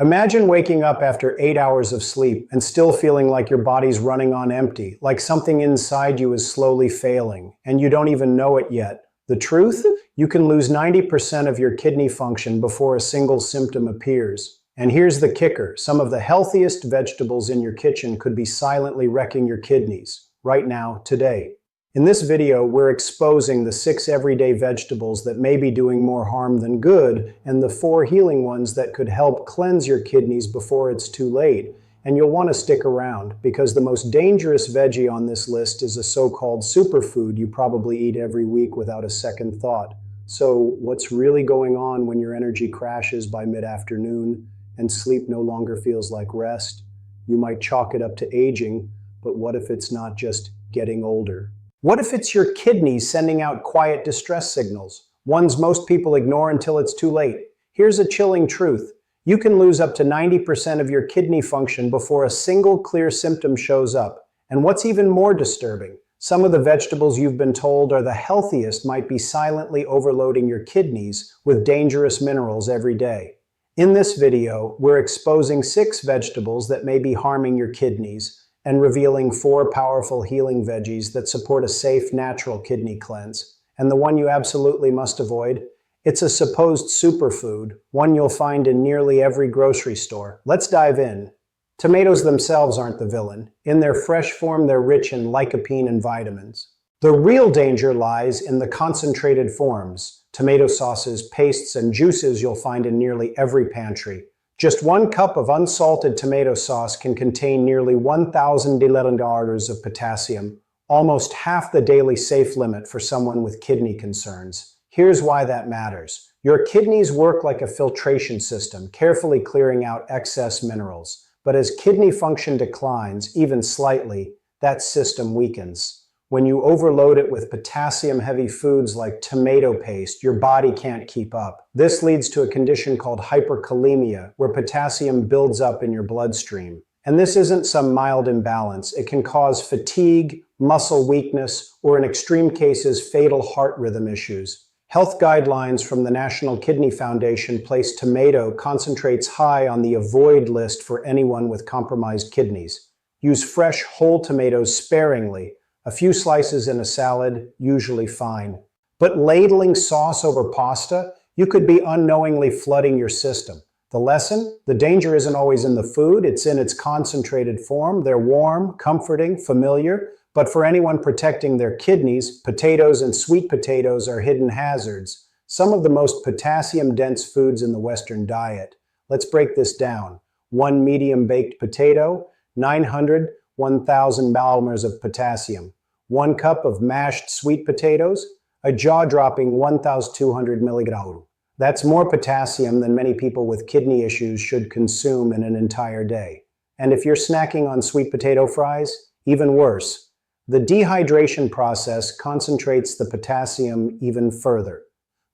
Imagine waking up after 8 hours of sleep and still feeling like your body's running on empty, like something inside you is slowly failing, and you don't even know it yet. The truth? You can lose 90% of your kidney function before a single symptom appears. And here's the kicker. Some of the healthiest vegetables in your kitchen could be silently wrecking your kidneys, right now, today. In this video, we're exposing the 6 everyday vegetables that may be doing more harm than good, and the 4 healing ones that could help cleanse your kidneys before it's too late. And you'll want to stick around, because the most dangerous veggie on this list is a so-called superfood you probably eat every week without a second thought. So, what's really going on when your energy crashes by mid-afternoon and sleep no longer feels like rest? You might chalk it up to aging, but what if it's not just getting older? What if it's your kidneys sending out quiet distress signals, ones most people ignore until it's too late? Here's a chilling truth. You can lose up to 90% of your kidney function before a single clear symptom shows up. And what's even more disturbing, some of the vegetables you've been told are the healthiest might be silently overloading your kidneys with dangerous minerals every day. In this video, we're exposing 6 vegetables that may be harming your kidneys, and revealing 4 powerful healing veggies that support a safe, natural kidney cleanse. And the one you absolutely must avoid? It's a supposed superfood, one you'll find in nearly every grocery store. Let's dive in. Tomatoes themselves aren't the villain. In their fresh form, they're rich in lycopene and vitamins. The real danger lies in the concentrated forms, tomato sauces, pastes, and juices you'll find in nearly every pantry. Just 1 cup of unsalted tomato sauce can contain nearly 1,000 dl of potassium, almost half the daily safe limit for someone with kidney concerns. Here's why that matters. Your kidneys work like a filtration system, carefully clearing out excess minerals. But as kidney function declines, even slightly, that system weakens. When you overload it with potassium-heavy foods like tomato paste, your body can't keep up. This leads to a condition called hyperkalemia, where potassium builds up in your bloodstream. And this isn't some mild imbalance. It can cause fatigue, muscle weakness, or in extreme cases, fatal heart rhythm issues. Health guidelines from the National Kidney Foundation place tomato concentrates high on the avoid list for anyone with compromised kidneys. Use fresh, whole tomatoes sparingly. A few slices in a salad, usually fine. But ladling sauce over pasta, you could be unknowingly flooding your system. The lesson? The danger isn't always in the food, it's in its concentrated form. They're warm, comforting, familiar, but for anyone protecting their kidneys, potatoes and sweet potatoes are hidden hazards, some of the most potassium-dense foods in the Western diet. Let's break this down. 1 medium-baked potato, 1,000 millimoles of potassium. 1 cup of mashed sweet potatoes, a jaw-dropping 1,200 milligrams. That's more potassium than many people with kidney issues should consume in an entire day. And if you're snacking on sweet potato fries, even worse. The dehydration process concentrates the potassium even further.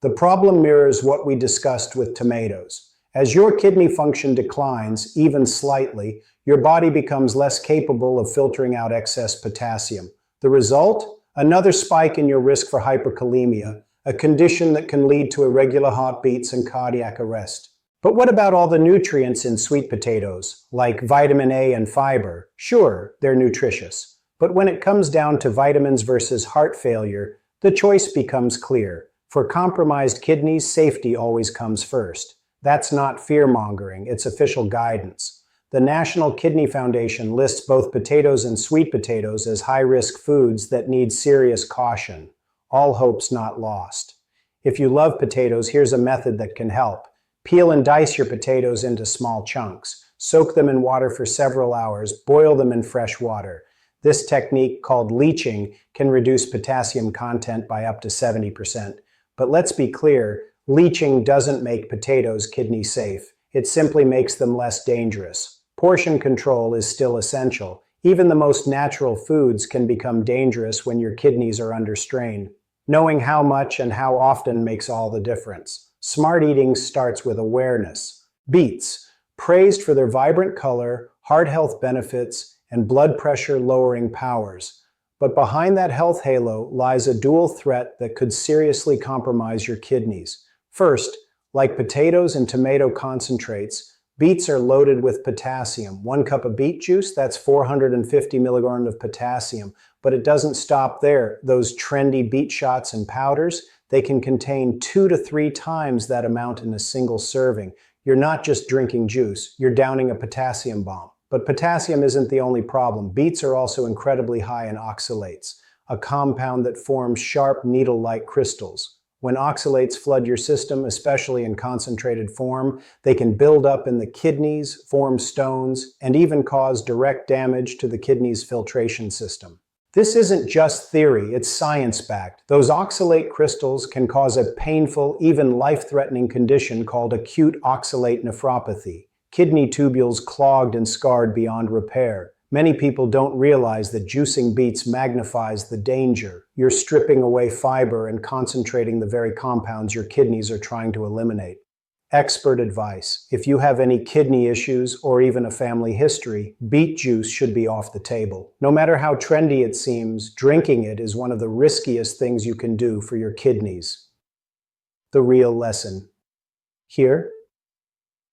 The problem mirrors what we discussed with tomatoes. As your kidney function declines, even slightly, your body becomes less capable of filtering out excess potassium. The result? Another spike in your risk for hyperkalemia, a condition that can lead to irregular heartbeats and cardiac arrest. But what about all the nutrients in sweet potatoes, like vitamin A and fiber? Sure, they're nutritious. But when it comes down to vitamins versus heart failure, the choice becomes clear. For compromised kidneys, safety always comes first. That's not fear-mongering, it's official guidance. The National Kidney Foundation lists both potatoes and sweet potatoes as high-risk foods that need serious caution. All hope's not lost. If you love potatoes, here's a method that can help. Peel and dice your potatoes into small chunks. Soak them in water for several hours. Boil them in fresh water. This technique, called leaching, can reduce potassium content by up to 70%. But let's be clear, leaching doesn't make potatoes kidney safe. It simply makes them less dangerous. Portion control is still essential. Even the most natural foods can become dangerous when your kidneys are under strain. Knowing how much and how often makes all the difference. Smart eating starts with awareness. Beets, praised for their vibrant color, heart health benefits, and blood pressure lowering powers. But behind that health halo lies a dual threat that could seriously compromise your kidneys. First, like potatoes and tomato concentrates, Beets are loaded with potassium. 1 cup of beet juice, that's 450 milligrams of potassium. But it doesn't stop there. Those trendy beet shots and powders, they can contain 2 to 3 times that amount in a single serving. You're not just drinking juice, you're downing a potassium bomb. But potassium isn't the only problem. Beets are also incredibly high in oxalates, a compound that forms sharp needle-like crystals. When oxalates flood your system, especially in concentrated form, they can build up in the kidneys, form stones, and even cause direct damage to the kidney's filtration system. This isn't just theory, it's science-backed. Those oxalate crystals can cause a painful, even life-threatening condition called acute oxalate nephropathy. Kidney tubules clogged and scarred beyond repair. Many people don't realize that juicing beets magnifies the danger. You're stripping away fiber and concentrating the very compounds your kidneys are trying to eliminate. Expert advice: if you have any kidney issues or even a family history, beet juice should be off the table. No matter how trendy it seems, drinking it is one of the riskiest things you can do for your kidneys. The real lesson here: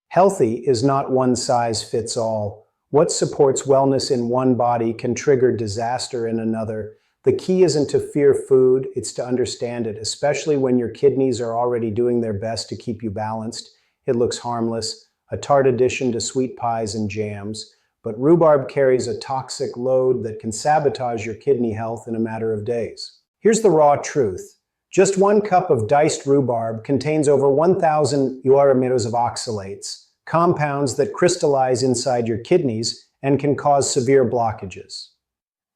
healthy is not one size fits all. What supports wellness in one body can trigger disaster in another. The key isn't to fear food, it's to understand it, especially when your kidneys are already doing their best to keep you balanced. It looks harmless, a tart addition to sweet pies and jams, but rhubarb carries a toxic load that can sabotage your kidney health in a matter of days. Here's the raw truth. Just 1 cup of diced rhubarb contains over 1,000 uramidos of oxalates, compounds that crystallize inside your kidneys and can cause severe blockages.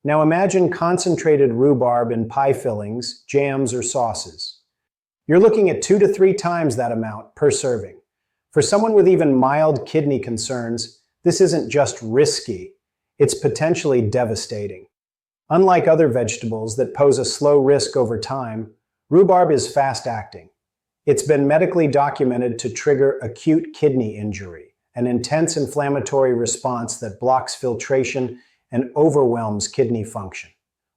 Now imagine concentrated rhubarb in pie fillings, jams, or sauces. You're looking at 2 to 3 times that amount per serving. For someone with even mild kidney concerns, this isn't just risky, it's potentially devastating. Unlike other vegetables that pose a slow risk over time, rhubarb is fast-acting. It's been medically documented to trigger acute kidney injury, an intense inflammatory response that blocks filtration and overwhelms kidney function.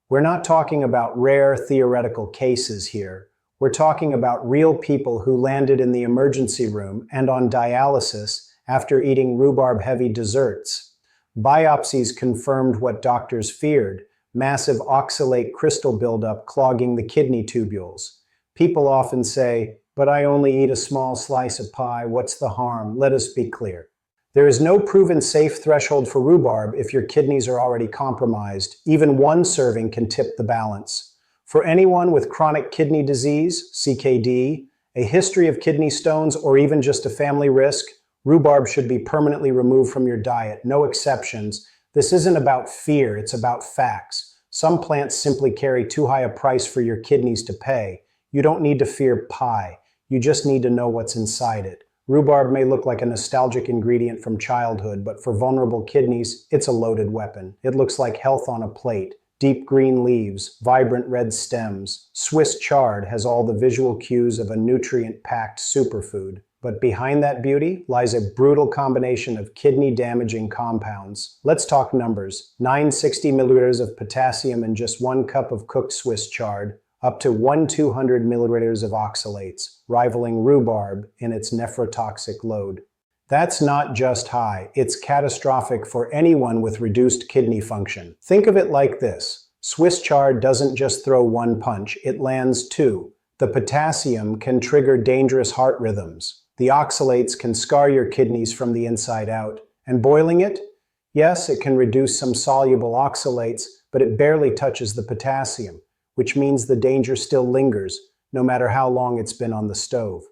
We're not talking about rare theoretical cases here. We're talking about real people who landed in the emergency room and on dialysis after eating rhubarb-heavy desserts. Biopsies confirmed what doctors feared: massive oxalate crystal buildup clogging the kidney tubules. People often say, "But I only eat a small slice of pie, what's the harm?" Let us be clear. There is no proven safe threshold for rhubarb if your kidneys are already compromised. Even 1 serving can tip the balance. For anyone with chronic kidney disease, CKD, a history of kidney stones, or even just a family risk, rhubarb should be permanently removed from your diet. No exceptions. This isn't about fear, it's about facts. Some plants simply carry too high a price for your kidneys to pay. You don't need to fear pie. You just need to know what's inside it. Rhubarb may look like a nostalgic ingredient from childhood, but for vulnerable kidneys, it's a loaded weapon. It looks like health on a plate. Deep green leaves, vibrant red stems. Swiss chard has all the visual cues of a nutrient-packed superfood. But behind that beauty lies a brutal combination of kidney-damaging compounds. Let's talk numbers. 960 milliliters of potassium in just 1 cup of cooked Swiss chard, up to 1,200 milliliters of oxalates, rivaling rhubarb in its nephrotoxic load. That's not just high, it's catastrophic for anyone with reduced kidney function. Think of it like this: Swiss chard doesn't just throw 1 punch, it lands 2. The potassium can trigger dangerous heart rhythms. The oxalates can scar your kidneys from the inside out. And boiling it? Yes, it can reduce some soluble oxalates, but it barely touches the potassium, which means the danger still lingers, no matter how long it's been on the stove.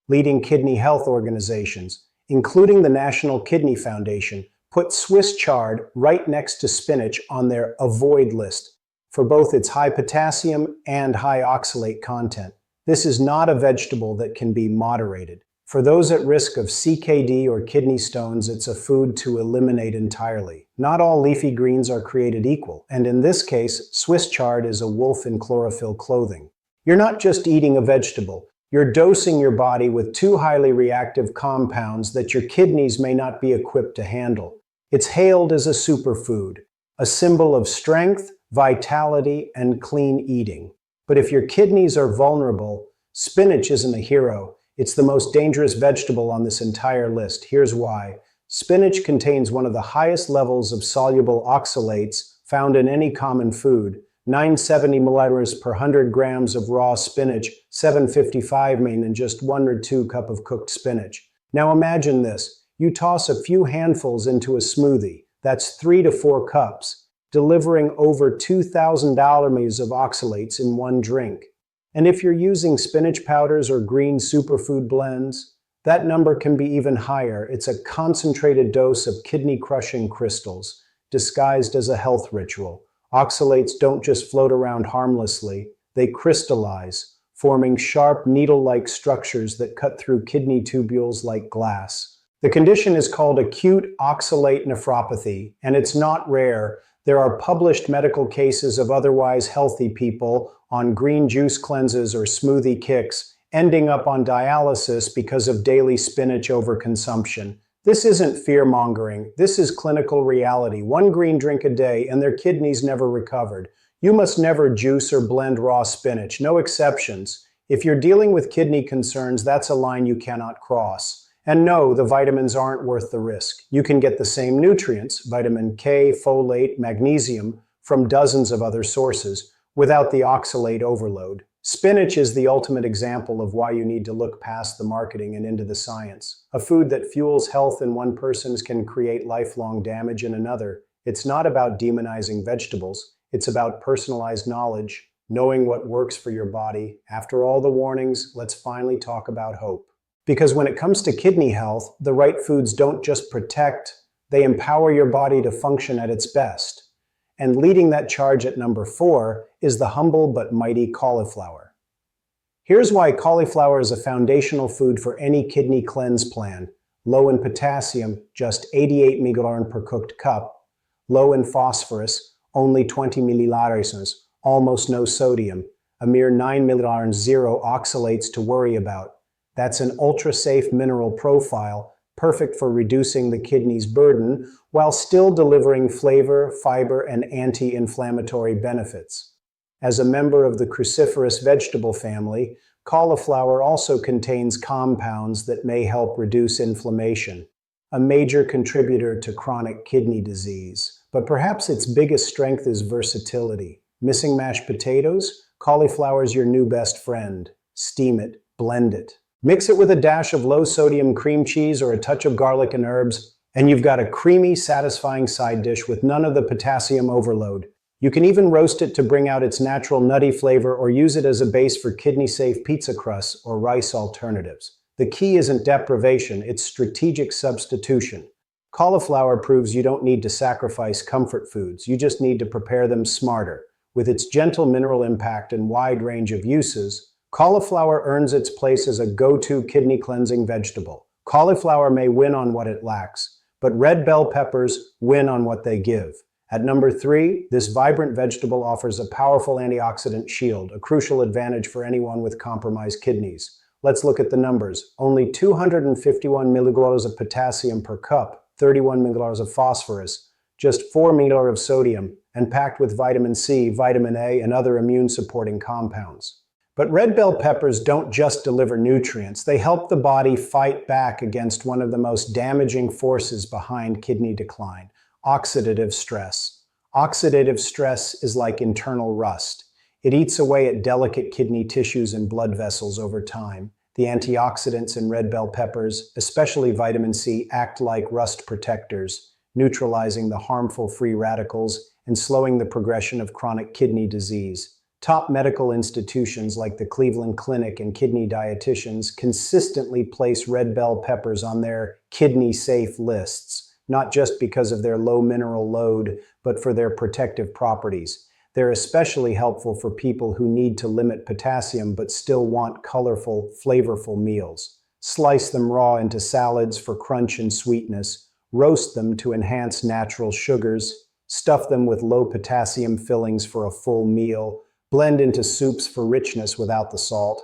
Leading kidney health organizations, including the National Kidney Foundation, put Swiss chard right next to spinach on their avoid list for both its high potassium and high oxalate content. This is not a vegetable that can be moderated. For those at risk of CKD or kidney stones, it's a food to eliminate entirely. Not all leafy greens are created equal, and in this case, Swiss chard is a wolf in chlorophyll clothing. You're not just eating a vegetable, you're dosing your body with 2 highly reactive compounds that your kidneys may not be equipped to handle. It's hailed as a superfood, a symbol of strength, vitality, and clean eating. But if your kidneys are vulnerable, spinach isn't a hero. It's the most dangerous vegetable on this entire list. Here's why. Spinach contains one of the highest levels of soluble oxalates found in any common food. 970 milliliters per 100 grams of raw spinach, 755 mean in just 1 or 2 cups of cooked spinach. Now imagine this. You toss a few handfuls into a smoothie. That's 3 to 4 cups, delivering over 2,000 calories of oxalates in one drink. And if you're using spinach powders or green superfood blends, that number can be even higher. It's a concentrated dose of kidney-crushing crystals, disguised as a health ritual. Oxalates don't just float around harmlessly, they crystallize, forming sharp, needle-like structures that cut through kidney tubules like glass. The condition is called acute oxalate nephropathy, and it's not rare. There are published medical cases of otherwise healthy people on green juice cleanses or smoothie kicks, ending up on dialysis because of daily spinach overconsumption. This isn't fear-mongering. This is clinical reality. 1 green drink a day and their kidneys never recovered. You must never juice or blend raw spinach. No exceptions. If you're dealing with kidney concerns, that's a line you cannot cross. And no, the vitamins aren't worth the risk. You can get the same nutrients, vitamin K, folate, magnesium, from dozens of other sources, without the oxalate overload. Spinach is the ultimate example of why you need to look past the marketing and into the science. A food that fuels health in one person can create lifelong damage in another. It's not about demonizing vegetables. It's about personalized knowledge, knowing what works for your body. After all the warnings, let's finally talk about hope. Because when it comes to kidney health, the right foods don't just protect, they empower your body to function at its best. And leading that charge at number 4 is the humble but mighty cauliflower. Here's why cauliflower is a foundational food for any kidney cleanse plan. Low in potassium, just 88 milliliters per cooked cup. Low in phosphorus, only 20 milliliters, almost no sodium. A mere 9 milliliters, 0 oxalates to worry about. That's an ultra-safe mineral profile, perfect for reducing the kidney's burden while still delivering flavor, fiber, and anti-inflammatory benefits. As a member of the cruciferous vegetable family, cauliflower also contains compounds that may help reduce inflammation, a major contributor to chronic kidney disease. But perhaps its biggest strength is versatility. Missing mashed potatoes? Cauliflower is your new best friend. Steam it, blend it. Mix it with a dash of low-sodium cream cheese or a touch of garlic and herbs, and you've got a creamy, satisfying side dish with none of the potassium overload. You can even roast it to bring out its natural nutty flavor or use it as a base for kidney-safe pizza crusts or rice alternatives. The key isn't deprivation, it's strategic substitution. Cauliflower proves you don't need to sacrifice comfort foods, you just need to prepare them smarter. With its gentle mineral impact and wide range of uses, cauliflower earns its place as a go-to kidney cleansing vegetable. Cauliflower may win on what it lacks, but red bell peppers win on what they give. At number 3, this vibrant vegetable offers a powerful antioxidant shield, a crucial advantage for anyone with compromised kidneys. Let's look at the numbers. Only 251 milliliters of potassium per cup, 31 milliliters of phosphorus, just 4 milliliters of sodium, and packed with vitamin C, vitamin A, and other immune-supporting compounds. But red bell peppers don't just deliver nutrients, they help the body fight back against one of the most damaging forces behind kidney decline, oxidative stress. Oxidative stress is like internal rust. It eats away at delicate kidney tissues and blood vessels over time. The antioxidants in red bell peppers, especially vitamin C, act like rust protectors, neutralizing the harmful free radicals and slowing the progression of chronic kidney disease. Top medical institutions like the Cleveland Clinic and kidney dietitians consistently place red bell peppers on their kidney-safe lists, not just because of their low mineral load, but for their protective properties. They're especially helpful for people who need to limit potassium but still want colorful, flavorful meals. Slice them raw into salads for crunch and sweetness, roast them to enhance natural sugars, stuff them with low potassium fillings for a full meal, blend into soups for richness without the salt.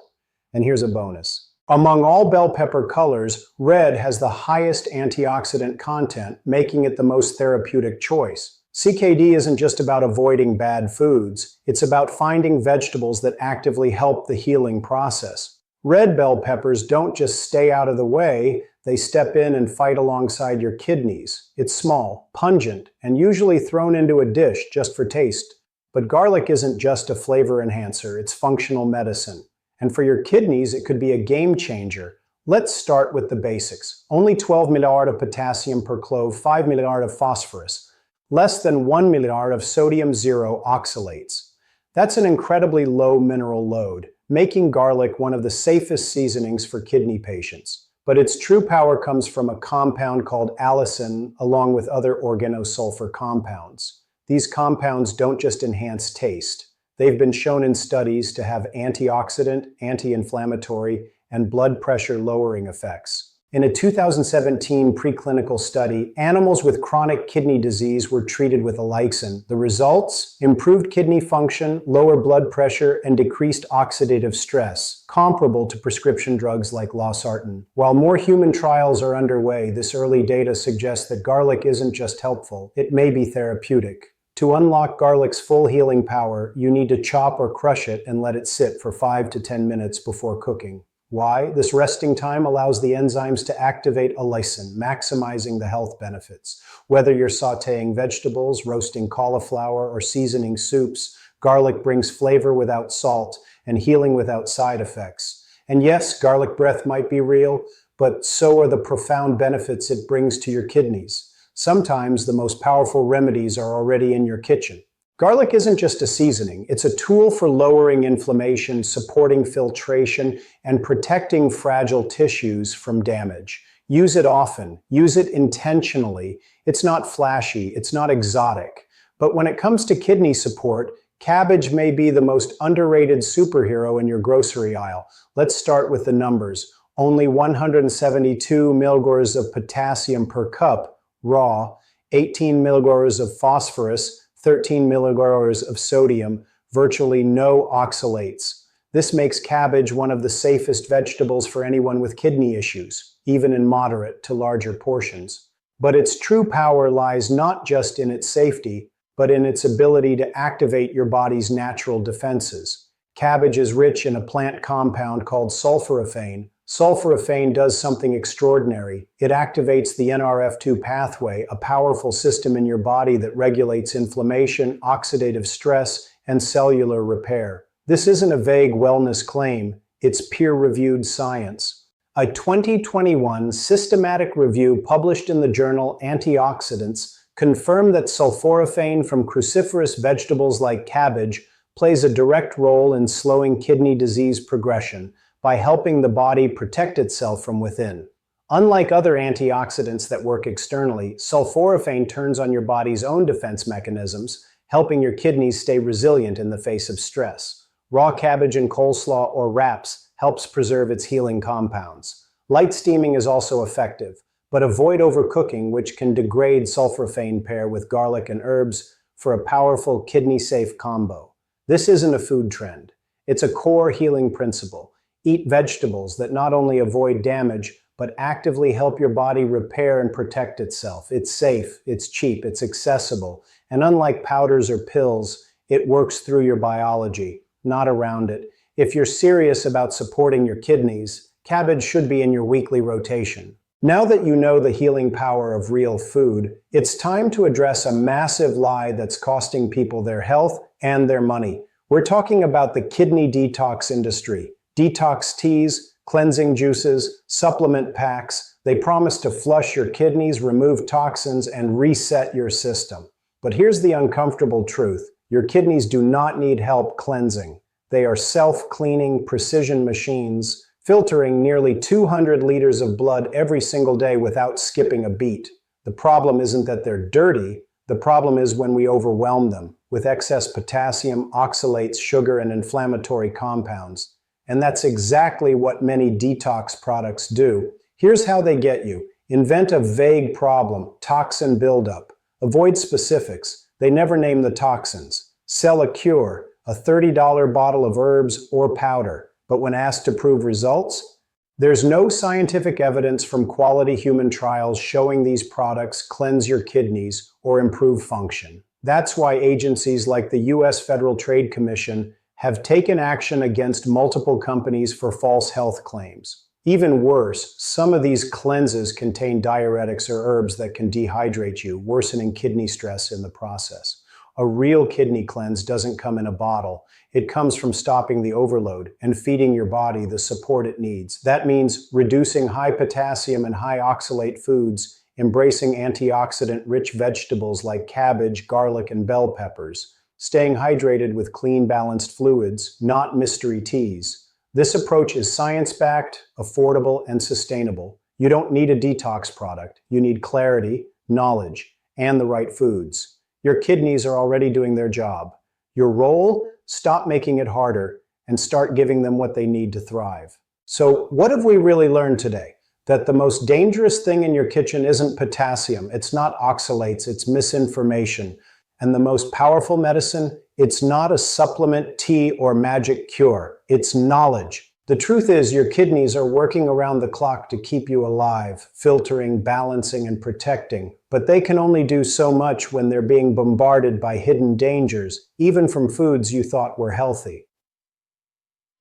And here's a bonus. Among all bell pepper colors, red has the highest antioxidant content, making it the most therapeutic choice. CKD isn't just about avoiding bad foods, it's about finding vegetables that actively help the healing process. Red bell peppers don't just stay out of the way, they step in and fight alongside your kidneys. It's small, pungent, and usually thrown into a dish just for taste. But garlic isn't just a flavor enhancer, it's functional medicine. And for your kidneys, it could be a game changer. Let's start with the basics. Only 12 milliliters of potassium per clove, 5 milliliters of phosphorus, less than 1 milliliter of sodium zero oxalates. That's an incredibly low mineral load, making garlic one of the safest seasonings for kidney patients. But its true power comes from a compound called allicin, along with other organosulfur compounds. These compounds don't just enhance taste. They've been shown in studies to have antioxidant, anti-inflammatory, and blood pressure lowering effects. In a 2017 preclinical study, animals with chronic kidney disease were treated with allicin. The results? Improved kidney function, lower blood pressure, and decreased oxidative stress, comparable to prescription drugs like losartan. While more human trials are underway, this early data suggests that garlic isn't just helpful, it may be therapeutic. To unlock garlic's full healing power, you need to chop or crush it and let it sit for 5 to 10 minutes before cooking. Why? This resting time allows the enzymes to activate allicin, maximizing the health benefits. Whether you're sautéing vegetables, roasting cauliflower, or seasoning soups, garlic brings flavor without salt and healing without side effects. And yes, garlic breath might be real, but so are the profound benefits it brings to your kidneys. Sometimes the most powerful remedies are already in your kitchen. Garlic isn't just a seasoning, it's a tool for lowering inflammation, supporting filtration, and protecting fragile tissues from damage. Use it often, use it intentionally. It's not flashy, it's not exotic. But when it comes to kidney support, cabbage may be the most underrated superhero in your grocery aisle. Let's start with the numbers. Only 172 milligrams of potassium per cup, raw, 18 milligrams of phosphorus, 13 milligrams of sodium, virtually no oxalates. This makes cabbage one of the safest vegetables for anyone with kidney issues, even in moderate to larger portions. But its true power lies not just in its safety, but in its ability to activate your body's natural defenses. Cabbage is rich in a plant compound called sulforaphane. Sulforaphane does something extraordinary. It activates the NRF2 pathway, a powerful system in your body that regulates inflammation, oxidative stress, and cellular repair. This isn't a vague wellness claim, it's peer-reviewed science. A 2021 systematic review published in the journal Antioxidants confirmed that sulforaphane from cruciferous vegetables like cabbage plays a direct role in slowing kidney disease progression by helping the body protect itself from within. Unlike other antioxidants that work externally, sulforaphane turns on your body's own defense mechanisms, helping your kidneys stay resilient in the face of stress. Raw cabbage in coleslaw or wraps helps preserve its healing compounds. Light steaming is also effective, but avoid overcooking, which can degrade sulforaphane. Pair with garlic and herbs for a powerful kidney-safe combo. This isn't a food trend. It's a core healing principle. Eat vegetables that not only avoid damage, but actively help your body repair and protect itself. It's safe, it's cheap, it's accessible, and unlike powders or pills, it works through your biology, not around it. If you're serious about supporting your kidneys, cabbage should be in your weekly rotation. Now that you know the healing power of real food, it's time to address a massive lie that's costing people their health and their money. We're talking about the kidney detox industry. Detox teas, cleansing juices, supplement packs, they promise to flush your kidneys, remove toxins, and reset your system. But here's the uncomfortable truth. Your kidneys do not need help cleansing. They are self-cleaning precision machines, filtering nearly 200 liters of blood every single day without skipping a beat. The problem isn't that they're dirty. The problem is when we overwhelm them with excess potassium, oxalates, sugar, and inflammatory compounds. And that's exactly what many detox products do. Here's how they get you. Invent a vague problem, toxin buildup. Avoid specifics. They never name the toxins. Sell a cure, a $30 bottle of herbs or powder. But when asked to prove results, there's no scientific evidence from quality human trials showing these products cleanse your kidneys or improve function. That's why agencies like the U.S. Federal Trade Commission have taken action against multiple companies for false health claims. Even worse, some of these cleanses contain diuretics or herbs that can dehydrate you, worsening kidney stress in the process. A real kidney cleanse doesn't come in a bottle. It comes from stopping the overload and feeding your body the support it needs. That means reducing high potassium and high oxalate foods, embracing antioxidant-rich vegetables like cabbage, garlic, and bell peppers, staying hydrated with clean, balanced fluids, not mystery teas. This approach is science-backed, affordable, and sustainable. You don't need a detox product. You need clarity, knowledge, and the right foods. Your kidneys are already doing their job. Your role? Stop making it harder and start giving them what they need to thrive. So, what have we really learned today? That the most dangerous thing in your kitchen isn't potassium, it's not oxalates, it's misinformation. And the most powerful medicine, it's not a supplement, tea, or magic cure, it's knowledge. The truth is, your kidneys are working around the clock to keep you alive, filtering, balancing, and protecting. But they can only do so much when they're being bombarded by hidden dangers, even from foods you thought were healthy.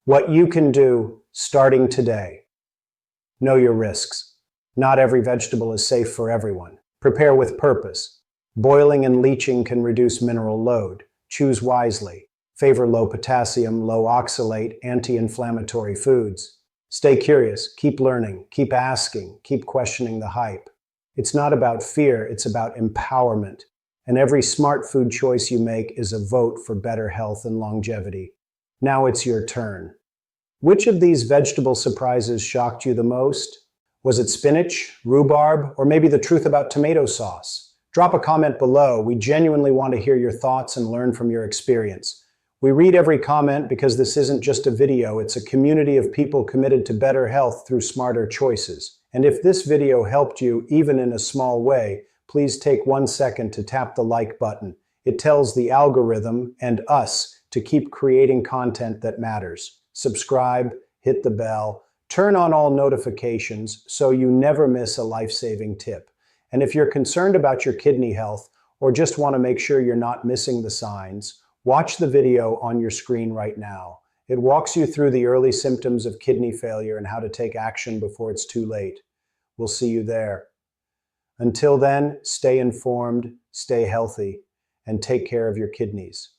What you can do, starting today. Know your risks. Not every vegetable is safe for everyone. Prepare with purpose. Boiling and leaching can reduce mineral load. Choose wisely. Favor low potassium, low oxalate, anti-inflammatory foods. Stay curious, keep learning, keep asking, keep questioning the hype. It's not about fear, it's about empowerment. And every smart food choice you make is a vote for better health and longevity. Now it's your turn. Which of these vegetable surprises shocked you the most? Was it spinach, rhubarb, or maybe the truth about tomato sauce? Drop a comment below. We genuinely want to hear your thoughts and learn from your experience. We read every comment because this isn't just a video, it's a community of people committed to better health through smarter choices. And if this video helped you, even in a small way, please take 1 second to tap the like button. It tells the algorithm and us to keep creating content that matters. Subscribe, hit the bell, turn on all notifications so you never miss a life-saving tip. And if you're concerned about your kidney health or just want to make sure you're not missing the signs, watch the video on your screen right now. It walks you through the early symptoms of kidney failure and how to take action before it's too late. We'll see you there. Until then, stay informed, stay healthy, and take care of your kidneys.